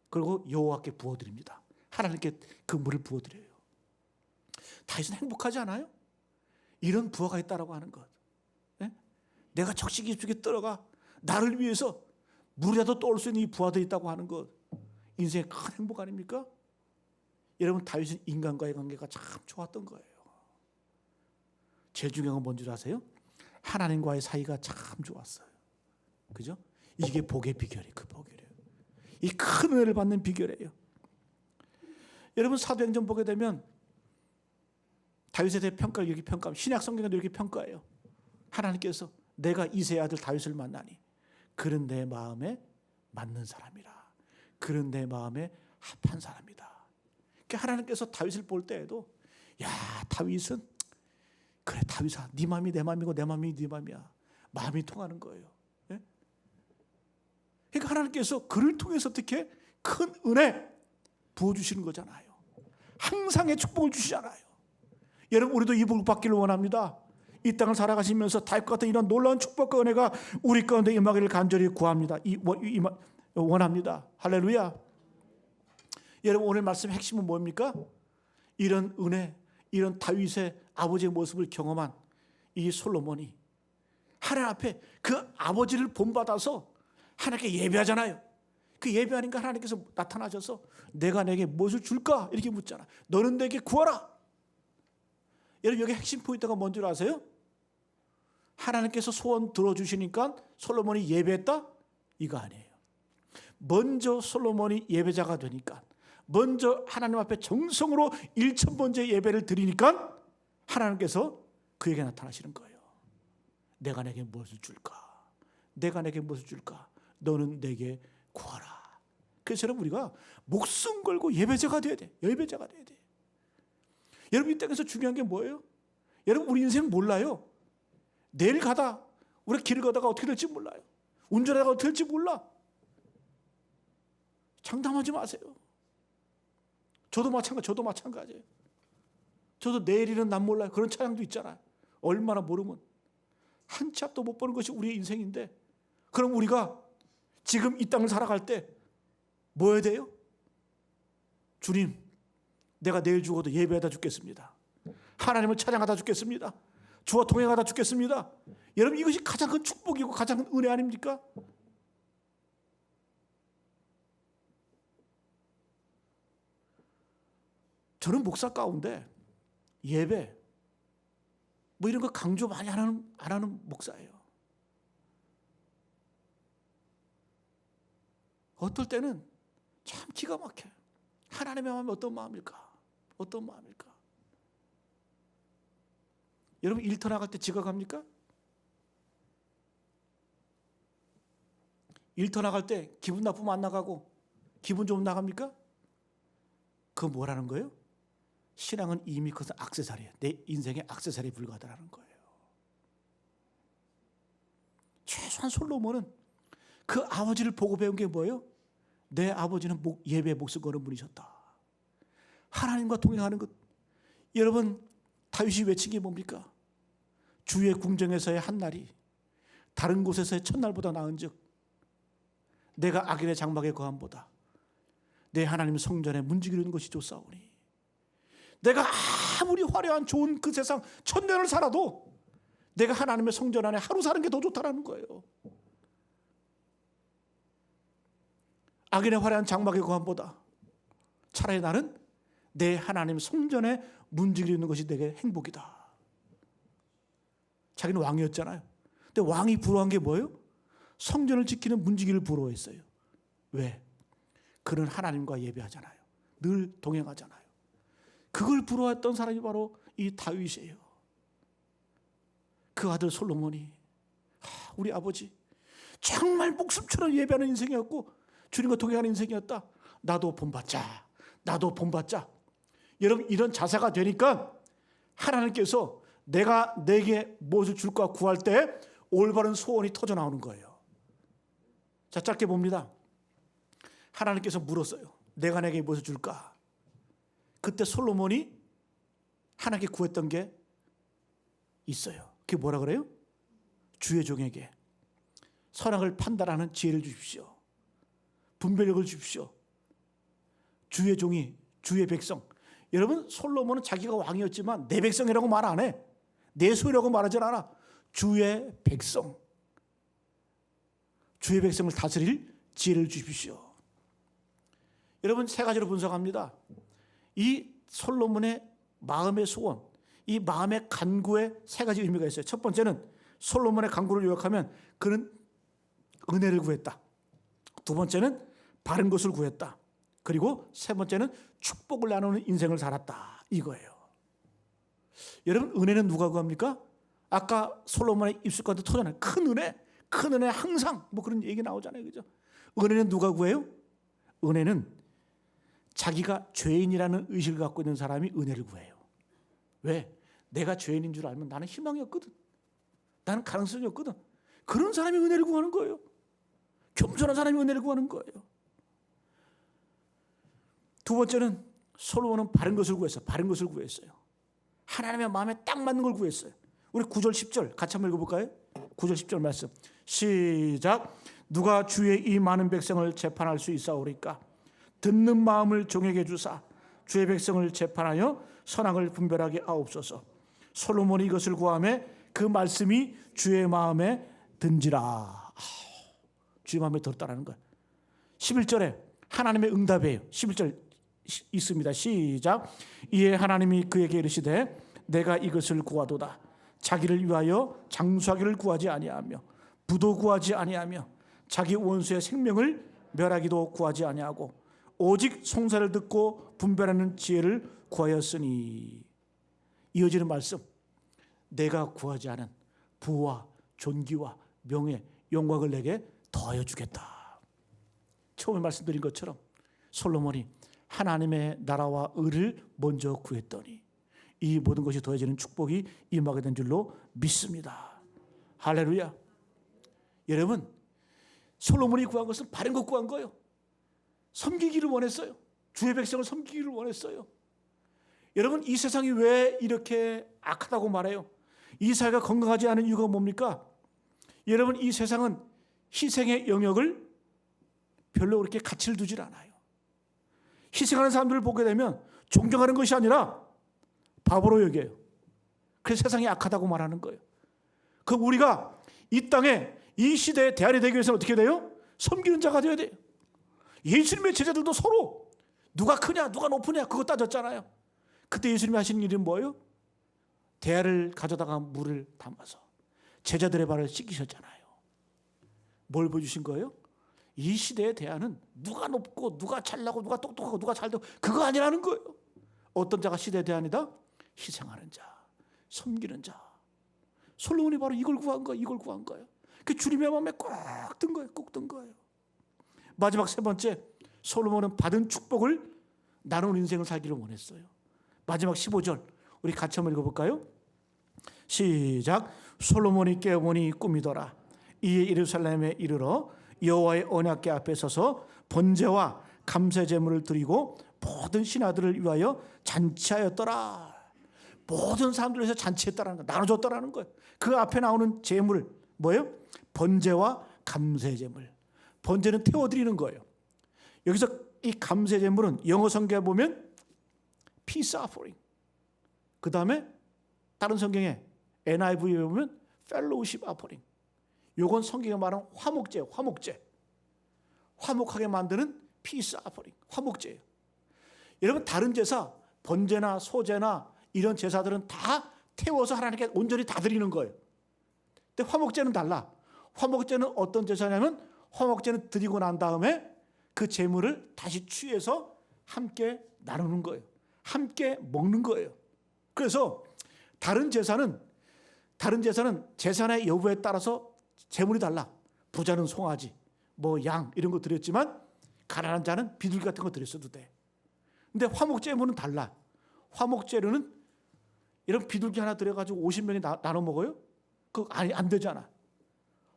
그리고 여호와께 부어드립니다. 하나님께 그 물을 부어드려요. 다윗은 행복하지 않아요? 이런 부하가 있다라고 하는 것. 네? 내가 적시 깊숙이 들어가 나를 위해서 물이라도 떠올 수 있는 이 부하들이 있다고 하는 것. 인생의 큰 행복 아닙니까? 여러분, 다윗은 인간과의 관계가 참 좋았던 거예요. 제일 중요한 건 뭔지 아세요? 하나님과의 사이가 참 좋았어요. 그죠? 이게 복의 비결이에요. 그 복이래요. 이 큰 은혜를 받는 비결이에요. 여러분, 사도행전 보게 되면 다윗에 대해 평가를 이렇게 평가합니다. 신약 성경에도 이렇게 평가해요. 하나님께서 내가 이새의 아들 다윗을 만나니 그는 내 마음에 맞는 사람이라. 그는 내 마음에 합한 사람이다. 그러니까 하나님께서 다윗을 볼 때에도 다윗은 그래, 다윗아, 네 마음이 내 마음이고 내 마음이 네 마음이야. 마음이 통하는 거예요. 예? 그러니까 하나님께서 그를 통해서 어떻게 큰 은혜 부어주시는 거잖아요. 항상의 축복을 주시잖아요. 여러분, 우리도 이 복을 받기를 원합니다. 이 땅을 살아가시면서 다윗과 같은 이런 놀라운 축복과 은혜가 우리 가운데 임하기를 간절히 구합니다. 원합니다. 할렐루야. 여러분, 오늘 말씀의 핵심은 뭡니까? 이런 은혜, 이런 다윗의 아버지의 모습을 경험한 이 솔로몬이 하나님 앞에 그 아버지를 본받아서 하나님께 예배하잖아요. 그 예배하니까 하나님께서 나타나셔서 내가 내게 무엇을 줄까? 이렇게 묻잖아. 너는 내게 구하라. 여러분, 여기 핵심 포인트가 뭔지 아세요? 하나님께서 소원 들어주시니까 솔로몬이 예배했다? 이거 아니에요. 먼저 솔로몬이 예배자가 되니까, 먼저 하나님 앞에 정성으로 1000번째 예배를 드리니까 하나님께서 그에게 나타나시는 거예요. 내가 내게 무엇을 줄까? 내가 내게 무엇을 줄까? 너는 내게 구하라. 그래서 여러분, 우리가 목숨 걸고 예배자가 돼야 돼. 예배자가 돼야 돼. 여러분, 이 땅에서 중요한 게 뭐예요? 여러분, 우리 인생 몰라요. 내일 가다 우리 길을 가다가 어떻게 될지 몰라요. 운전하다가 어떻게 될지 몰라. 장담하지 마세요. 저도 마찬가지예요. 저도 내일이는 난 몰라요. 그런 차량도 있잖아요. 얼마나 모르면 한 치 앞도 못 보는 것이 우리의 인생인데, 그럼 우리가 지금 이 땅을 살아갈 때 뭐 해야 돼요? 주님, 내가 내일 죽어도 예배하다 죽겠습니다. 하나님을 찬양하다 죽겠습니다. 주와 동행하다 죽겠습니다. 여러분, 이것이 가장 큰 축복이고 가장 큰 은혜 아닙니까? 저는 목사 가운데 예배 뭐 이런 거 강조 많이 안 하는 목사예요. 어떨 때는 참 기가 막혀요. 하나님의 마음이 어떤 마음일까? 어떤 마음일까? 여러분, 일터 나갈 때 지각합니까? 일터 나갈 때 기분 나쁘면 안 나가고 기분 좋으면 나갑니까? 그거 뭐라는 거예요? 신앙은 이미 그것은 액세서리예요. 내 인생의 액세서리에 불과하다는 거예요. 최소한 솔로몬은 그 아버지를 보고 배운 게 뭐예요? 내 아버지는 예배에 목숨 거는 분이셨다. 하나님과 동행하는 것. 여러분, 다윗이 외친 게 뭡니까? 주의 궁정에서의 한 날이 다른 곳에서의 첫날보다 나은즉 내가 악인의 장막에 거함보다 내 하나님 성전에 문지기르는 것이 좋사오니. 내가 아무리 화려한 좋은 그 세상 1000년을 살아도 내가 하나님의 성전 안에 하루 사는 게 더 좋다라는 거예요. 악인의 화려한 장막의 거함보다 차라리 나는 내 하나님 성전에 문지기르는 것이 내게 행복이다. 자기는 왕이었잖아요. 근데 왕이 부러워한 게 뭐예요? 성전을 지키는 문지기를 부러워했어요. 왜? 그는 하나님과 예배하잖아요. 늘 동행하잖아요. 그걸 부러워했던 사람이 바로 이 다윗이에요. 그 아들 솔로몬이 우리 아버지 정말 목숨처럼 예배하는 인생이었고 주님과 동행하는 인생이었다. 나도 본받자. 나도 본받자. 여러분 이런 자세가 되니까 하나님께서 내가 내게 무엇을 줄까 구할 때 올바른 소원이 터져 나오는 거예요. 자, 짧게 봅니다. 하나님께서 물었어요. 내가 내게 무엇을 줄까? 그때 솔로몬이 하나님께 구했던 게 있어요. 그게 뭐라 그래요? 주의 종에게 선악을 판단하는 지혜를 주십시오. 분별력을 주십시오. 주의 종이 주의 백성. 여러분 솔로몬은 자기가 왕이었지만 내 백성이라고 말 안 해. 내 소유라고 말하지 않아. 주의 백성. 주의 백성을 다스릴 지혜를 주십시오. 여러분 세 가지로 분석합니다. 이 솔로몬의 마음의 소원, 이 마음의 간구에 세 가지 의미가 있어요. 첫 번째는 솔로몬의 간구를 요약하면 그는 은혜를 구했다. 두 번째는 바른 것을 구했다. 그리고 세 번째는 축복을 나누는 인생을 살았다. 이거예요. 여러분 은혜는 누가 구합니까? 아까 솔로몬의 입술 가운데 터져나는 큰 은혜, 큰 은혜 항상 뭐 그런 얘기 나오잖아요. 그죠? 은혜는 누가 구해요? 은혜는 자기가 죄인이라는 의식을 갖고 있는 사람이 은혜를 구해요. 왜? 내가 죄인인 줄 알면 나는 희망이 없거든. 나는 가능성이 없거든. 그런 사람이 은혜를 구하는 거예요. 겸손한 사람이 은혜를 구하는 거예요. 두 번째는 솔로몬은 바른 것을 구했어요. 바른 것을 구했어요. 하나님의 마음에 딱 맞는 걸 구했어요. 우리 9절 10절 같이 한번 읽어볼까요? 9절 10절 말씀 시작. 누가 주의 이 많은 백성을 재판할 수 있사오리까? 듣는 마음을 종에게 주사 주의 백성을 재판하여 선악을 분별하게 하옵소서. 솔로몬이 이것을 구하매 그 말씀이 주의 마음에 든지라. 주의 마음에 들었다라는 거예요. 11절에 하나님의 응답이에요. 11절 있습니다. 시작. 이에 하나님이 그에게 이르시되 내가 이것을 구하도다. 자기를 위하여 장수하기를 구하지 아니하며 부도 구하지 아니하며 자기 원수의 생명을 멸하기도 구하지 아니하고 오직 송사를 듣고 분별하는 지혜를 구하였으니. 이어지는 말씀. 내가 구하지 않은 부와 존귀와 명예, 영광을 내게 더하여 주겠다. 처음에 말씀드린 것처럼 솔로몬이 하나님의 나라와 의를 먼저 구했더니 이 모든 것이 더해지는 축복이 임하게 된 줄로 믿습니다. 할렐루야. 여러분 솔로몬이 구한 것은 바른 것 구한 거예요. 섬기기를 원했어요. 주의 백성을 섬기기를 원했어요. 여러분 이 세상이 왜 이렇게 악하다고 말해요? 이 사회가 건강하지 않은 이유가 뭡니까? 여러분 이 세상은 희생의 영역을 별로 그렇게 가치를 두질 않아요. 희생하는 사람들을 보게 되면 존경하는 것이 아니라 바보로 여겨요. 그래서 세상이 악하다고 말하는 거예요. 그럼 우리가 이 땅에 이 시대에 대안이 되기 위해서는 어떻게 돼요? 섬기는 자가 되어야 돼요. 예수님의 제자들도 서로 누가 크냐 누가 높으냐 그거 따졌잖아요. 그때 예수님이 하시는 일은 뭐예요? 대야를 가져다가 물을 담아서 제자들의 발을 씻기셨잖아요. 뭘 보여주신 거예요? 이 시대의 대안은 누가 높고 누가 잘나고 누가 똑똑하고 누가 잘되고 그거 아니라는 거예요. 어떤 자가 시대의 대안이다? 희생하는 자, 섬기는 자. 솔로몬이 바로 이걸 구한 거예요. 이걸 구한 거예요. 그 주님의 마음에 꼭 든 거예요. 꼭 든 거예요. 마지막 세 번째, 솔로몬은 받은 축복을 나눈 인생을 살기를 원했어요. 마지막 15절 우리 같이 한번 읽어볼까요? 시작. 솔로몬이 깨어보니 꿈이더라. 이에 예루살렘에 이르러 여호와의 언약궤 앞에 서서 번제와 감사 제물을 드리고 모든 신하들을 위하여 잔치하였더라. 모든 사람들을 위해서 잔치했다라는 거, 나눠줬다라는 거예요. 그 앞에 나오는 제물 뭐예요? 번제와 감사 제물. 번제는 태워드리는 거예요. 여기서 이 감사 제물은 영어 성경에 보면 peace offering. 그 다음에 다른 성경에 NIV에 보면 fellowship offering. 요건 성경에 말하는 화목제예요. 화목제. 화목하게 만드는 peace offering. 화목제예요. 여러분 다른 제사, 번제나 소제나 이런 제사들은 다 태워서 하나님께 온전히 다 드리는 거예요. 근데 화목제는 달라. 화목제는 어떤 제사냐면 화목제는 드리고 난 다음에 그 제물을 다시 취해서 함께 나누는 거예요. 함께 먹는 거예요. 그래서 다른 제사는 제사의 여부에 따라서 제물이 달라. 부자는 송아지, 뭐 양 이런 거 드렸지만 가난한 자는 비둘기 같은 거 드렸어도 돼. 근데 화목제물은 달라. 화목제로는 이런 비둘기 하나 드려가지고 50명이 나눠 먹어요? 그거 안 되잖아.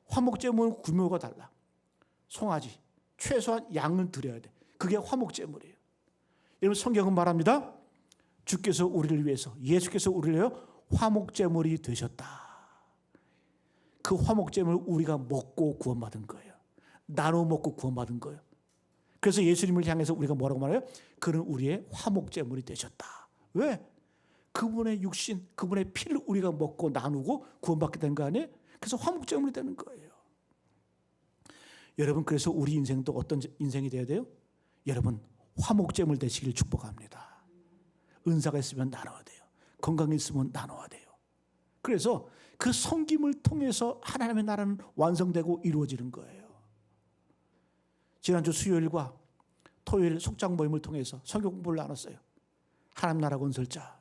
화목제물은 규모가 달라. 송아지, 최소한 양을 드려야 돼. 그게 화목제물이에요. 여러분 성경은 말합니다. 주께서 우리를 위해서, 예수께서 우리를 위하여 화목제물이 되셨다. 그 화목제물을 우리가 먹고 구원받은 거예요. 나눠 먹고 구원받은 거예요. 그래서 예수님을 향해서 우리가 뭐라고 말해요? 그는 우리의 화목제물이 되셨다. 왜? 그분의 육신, 그분의 피를 우리가 먹고 나누고 구원받게 된 거 아니에요? 그래서 화목제물이 되는 거예요. 여러분 그래서 우리 인생도 어떤 인생이 되어야 돼요? 여러분 화목제물 되시길 축복합니다. 은사가 있으면 나눠야 돼요. 건강이 있으면 나눠야 돼요. 그래서 그 섬김을 통해서 하나님의 나라는 완성되고 이루어지는 거예요. 지난주 수요일과 토요일 속장 모임을 통해서 성경 공부를 나눴어요. 하나님 나라 건설자.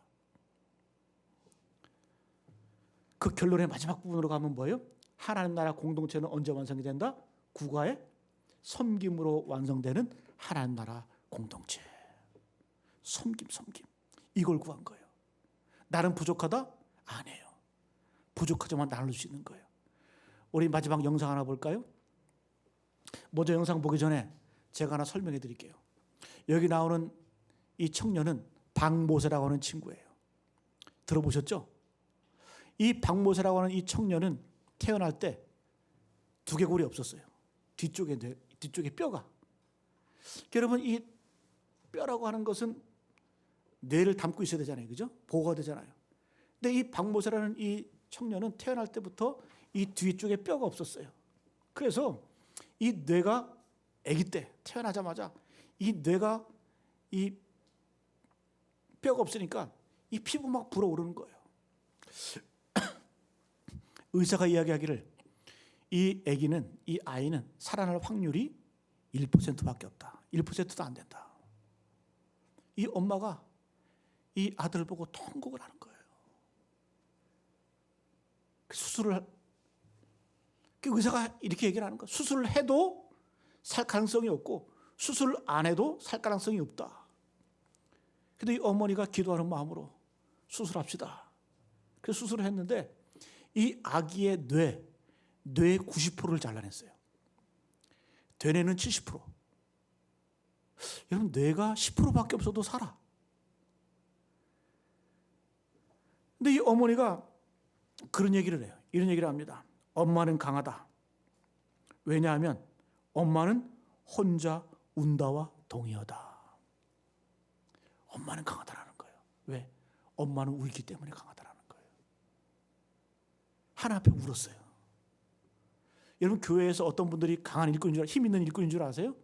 그 결론의 마지막 부분으로 가면 뭐예요? 하나님 나라 공동체는 언제 완성이 된다? 국가의 섬김으로 완성되는 하나님 나라 공동체. 섬김. 이걸 구한 거예요. 나는 부족하다? 아니에요. 부족하지만 나눌 수 있는 거예요. 우리 마지막 영상 하나 볼까요? 먼저 영상 보기 전에 제가 하나 설명해 드릴게요. 여기 나오는 이 청년은 박모세라고 하는 친구예요. 들어보셨죠? 이 박모세라고 하는 이 청년은 태어날 때 두개골이 없었어요. 뒤쪽에 뼈가. 여러분 이 뼈라고 하는 것은 뇌를 담고 있어야 되잖아요. 그죠? 보호가 되잖아요. 근데 이 박모세라는 이 청년은 태어날 때부터 이 뒤쪽에 뼈가 없었어요. 그래서 이 뇌가 아기 때 태어나자마자 이 뇌가 이 뼈가 없으니까 이 피부 막 불어오르는 거예요. 의사가 이야기하기를 이 아이는 살아날 확률이 1%밖에 없다. 1%도 안 된다. 이 엄마가 이 아들을 보고 통곡을 하는 거예요. 수술을 그 의사가 이렇게 얘기를 하는 거예요. 수술을 해도 살 가능성이 없고 수술 안 해도 살 가능성이 없다. 근데 이 어머니가 기도하는 마음으로 수술합시다. 그래서 수술을 했는데 이 아기의 뇌의 90%를 잘라냈어요. 되뇌는 70%. 여러분 뇌가 10%밖에 없어도 살아. 근데 이 어머니가 그런 얘기를 해요. 이런 얘기를 합니다. 엄마는 강하다. 왜냐하면 엄마는 혼자 운다와 동의하다. 엄마는 강하다라는 거예요. 왜? 엄마는 울기 때문에 강하다라는 거예요. 하나 앞에 울었어요. 여러분 교회에서 어떤 분들이 강한 일꾼인 줄, 힘 있는 일꾼인 줄 아세요?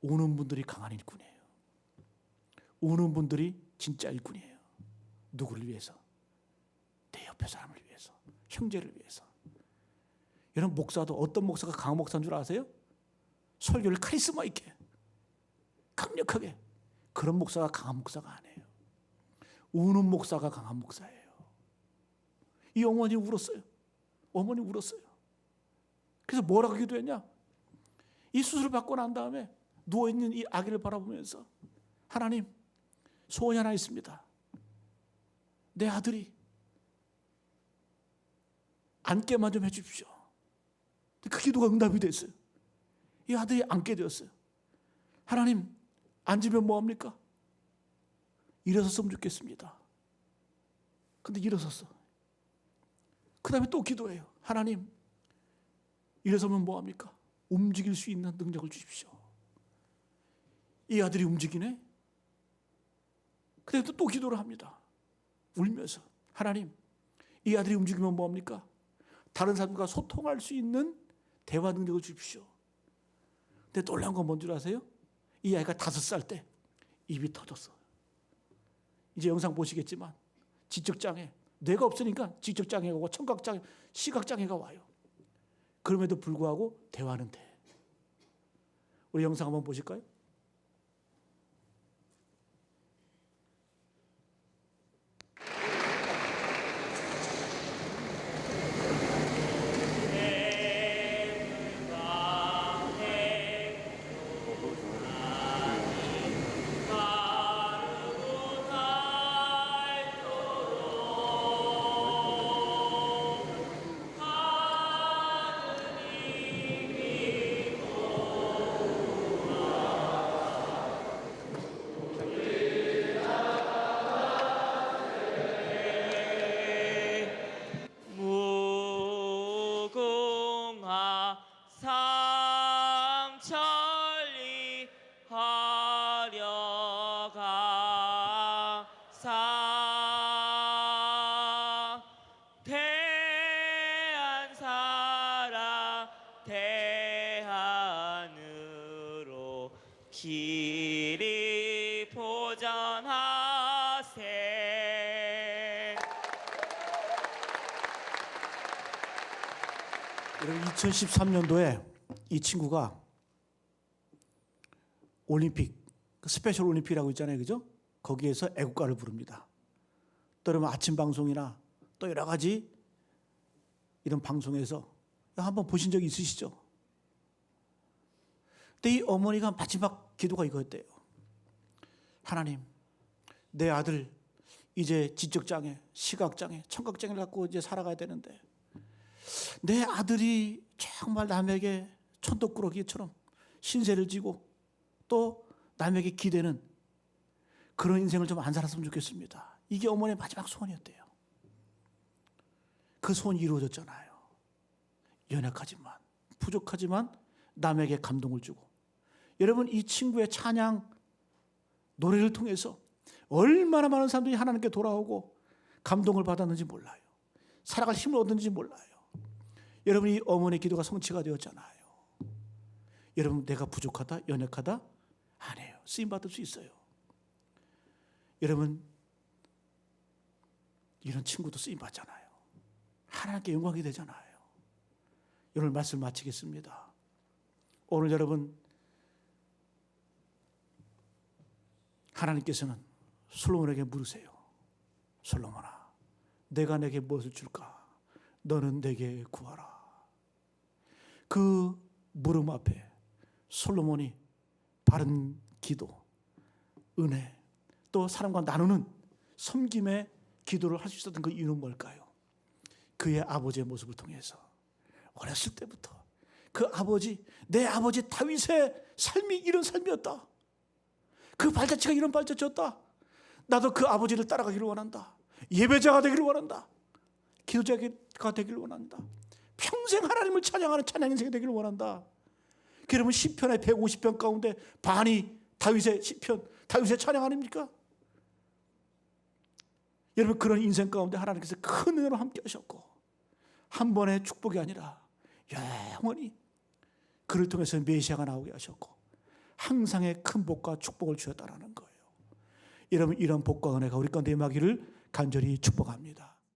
우는 분들이 강한 일꾼이에요. 우는 분들이 진짜 일꾼이에요. 누구를 위해서? 내 옆에 사람을 위해서, 형제를 위해서. 여러분 목사도 어떤 목사가 강한 목사인 줄 아세요? 설교를 카리스마 있게, 강력하게. 그런 목사가 강한 목사가 아니에요. 우는 목사가 강한 목사예요. 이 어머니 울었어요. 어머니 울었어요. 그래서 뭐라고 기도했냐? 이 수술을 받고 난 다음에 누워있는 이 아기를 바라보면서 하나님 소원이 하나 있습니다. 내 아들이 앉게만 좀 해주십시오. 그 기도가 응답이 됐어요. 이 아들이 앉게 되었어요. 하나님 앉으면 뭐합니까? 일어섰으면 좋겠습니다. 근데 일어섰어. 그 다음에 또 기도해요. 하나님 일어서면 뭐합니까? 움직일 수 있는 능력을 주십시오. 이 아들이 움직이네. 그래도 또 기도를 합니다. 울면서 하나님 이 아들이 움직이면 뭐합니까? 다른 사람과 소통할 수 있는 대화 능력을 주십시오. 근데 놀라운 건 뭔 줄 아세요? 이 아이가 5살 때 입이 터졌어. 이제 영상 보시겠지만 지적장애, 뇌가 없으니까 지적장애가 오고 청각장애, 시각장애가 와요. 그럼에도 불구하고 대화는 돼. 우리 영상 한번 보실까요? 무궁화 삼천리 하려가사 대한사랑 대한으로 길이 보전하세. 여러분 2013년도에 이 친구가 올림픽, 스페셜 올림픽이라고 있잖아요, 그죠? 거기에서 애국가를 부릅니다. 또 여러분 아침 방송이나 또 여러 가지 이런 방송에서 한번 보신 적이 있으시죠? 근데 이 어머니가 마지막 기도가 이거였대요. 하나님, 내 아들 이제 지적장애, 시각장애, 청각장애를 갖고 이제 살아가야 되는데 내 아들이 정말 남에게 천덕꾸러기처럼 신세를 지고 또 남에게 기대는 그런 인생을 좀 안 살았으면 좋겠습니다. 이게 어머니의 마지막 소원이었대요. 그 소원이 이루어졌잖아요. 연약하지만 부족하지만 남에게 감동을 주고, 여러분 이 친구의 찬양 노래를 통해서 얼마나 많은 사람들이 하나님께 돌아오고 감동을 받았는지 몰라요. 살아갈 힘을 얻었는지 몰라요. 여러분 이 어머니의 기도가 성취가 되었잖아요. 여러분 내가 부족하다, 연약하다? 아니에요. 쓰임받을 수 있어요. 여러분 이런 친구도 쓰임받잖아요. 하나님께 영광이 되잖아요. 오늘 말씀 마치겠습니다. 오늘 여러분 하나님께서는 솔로몬에게 물으세요. 솔로몬아, 내가 내게 무엇을 줄까? 너는 내게 구하라. 그 물음 앞에 솔로몬이 바른 기도, 은혜, 또 사람과 나누는 섬김의 기도를 할 수 있었던 그 이유는 뭘까요? 그의 아버지의 모습을 통해서 어렸을 때부터 그 아버지, 내 아버지 다윗의 삶이 이런 삶이었다. 그 발자취가 이런 발자취였다. 나도 그 아버지를 따라가기를 원한다. 예배자가 되기를 원한다. 기도자가 되기를 원한다. 평생 하나님을 찬양하는 찬양 인생이 되기를 원한다. 여러분 시편의 150편 가운데 반이 다윗의 시편, 다윗의 찬양 아닙니까? 여러분 그런 인생 가운데 하나님께서 큰 은혜로 함께 하셨고 한 번의 축복이 아니라 영원히 그를 통해서 메시아가 나오게 하셨고 항상의 큰 복과 축복을 주셨다라는 거예요. 여러분 이런 복과 은혜가 우리 가운데 임하기를 간절히 축복합니다.